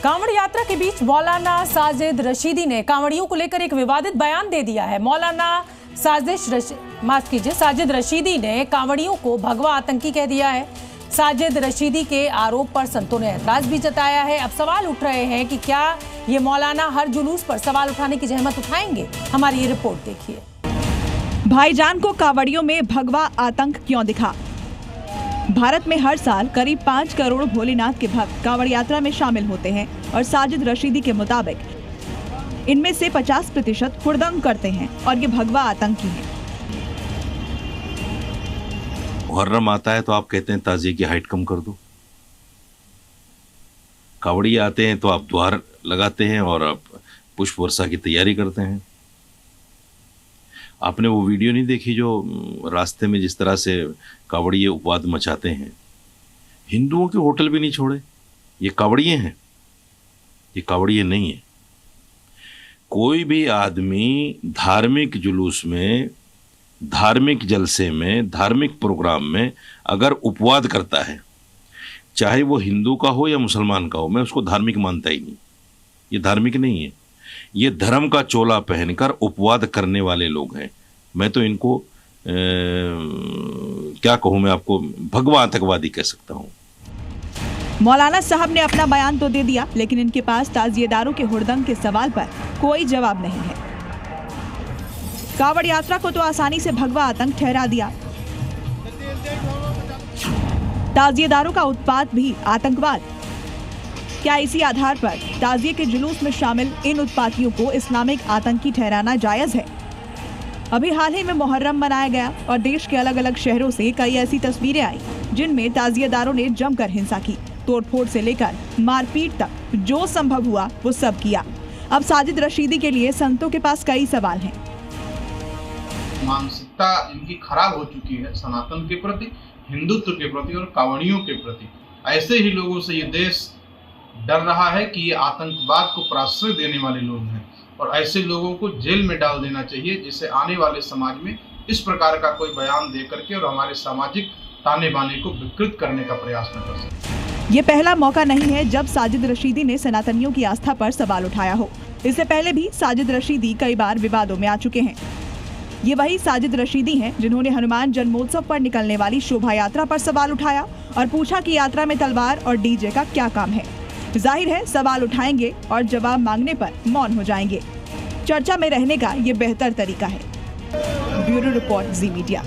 कांवड़ यात्रा के बीच मौलाना साजिद रशीदी ने कांवड़ियों को लेकर एक विवादित बयान दे दिया है। मौलाना साजिद रशीदी ने कांवड़ियों को भगवा आतंकी कह दिया है। साजिद रशीदी के आरोप पर संतों ने ऐतराज भी जताया है। अब सवाल उठ रहे हैं कि क्या ये मौलाना हर जुलूस पर सवाल उठाने की जहमत उठाएंगे। हमारी ये रिपोर्ट देखिए। भाईजान को कांवड़ियों में भगवा आतंक क्यों दिखा? भारत में हर साल करीब 5 करोड़ भोलेनाथ के भक्त कांवड़ यात्रा में शामिल होते हैं और साजिद रशीदी के मुताबिक इनमें से 50% हुड़दंग करते हैं और ये भगवा आतंकी हैं। मुहर्रम आता है तो आप कहते हैं ताजिए की हाइट कम कर दो। कांवड़ी आते हैं तो आप द्वार लगाते हैं और आप पुष्प वर्षा की तैयारी करते हैं। आपने वो वीडियो नहीं देखी जो रास्ते में जिस तरह से कांवड़िए उपवाद मचाते हैं? हिंदुओं के होटल भी नहीं छोड़े। ये कांवड़िए हैं, ये कांवड़िए नहीं है। कोई भी आदमी धार्मिक जुलूस में, धार्मिक जलसे में, धार्मिक प्रोग्राम में अगर उपवाद करता है, चाहे वो हिंदू का हो या मुसलमान का हो, मैं उसको धार्मिक मानता ही नहीं। ये धार्मिक नहीं है। ये धर्म का चोला पहनकर उपवाद करने वाले लोग हैं। मैं तो इनको क्या कहूँ, मैं आपको भगवा आतंकवादी कह सकता हूँ। मौलाना साहब ने अपना बयान तो दे दिया, लेकिन इनके पास ताजिएदारों के हुड़दंग के सवाल पर कोई जवाब नहीं है। कांवड़ यात्रा को तो आसानी से भगवा आतंक ठहरा दिया। ताजिएदारों का उत्पात भी आतंकवाद? क्या इसी आधार पर ताजिए के जुलूस में शामिल इन उत्पातियों को इस्लामिक आतंकी ठहराना जायज है? अभी हाल ही में मुहर्रम मनाया गया और देश के अलग अलग शहरों से कई ऐसी तस्वीरें आई जिनमें ताजिएदारों ने जमकर हिंसा की। तोड़फोड़ से लेकर मारपीट तक जो संभव हुआ वो सब किया। अब साजिद रशीदी के लिए संतों के पास कई सवाल हैं। मानसिकता इनकी खराब हो चुकी है सनातन के प्रति, हिंदुत्व के प्रति और कांवड़ियों के प्रति। ऐसे ही लोगों से ये देश डर रहा है कि ये आतंकवाद को प्रश्रय देने वाले लोग हैं और ऐसे लोगों को जेल में डाल देना चाहिए, जिससे आने वाले समाज में इस प्रकार का कोई बयान दे करके और हमारे सामाजिक ताने बाने को विकृत करने का प्रयास न कर सके। ये पहला मौका नहीं है जब साजिद रशीदी ने सनातनियों की आस्था पर सवाल उठाया हो। इससे पहले भी साजिद रशीदी कई बार विवादों में आ चुके हैं। ये वही साजिद रशीदी हैं जिन्होंने हनुमान जन्मोत्सव पर निकलने वाली शोभा यात्रा पर सवाल उठाया और पूछा कि यात्रा में तलवार और डीजे का क्या काम है। जाहिर है सवाल उठाएंगे और जवाब मांगने पर मौन हो जाएंगे। चर्चा में रहने का ये बेहतर तरीका है। ब्यूरो रिपोर्ट, जी मीडिया।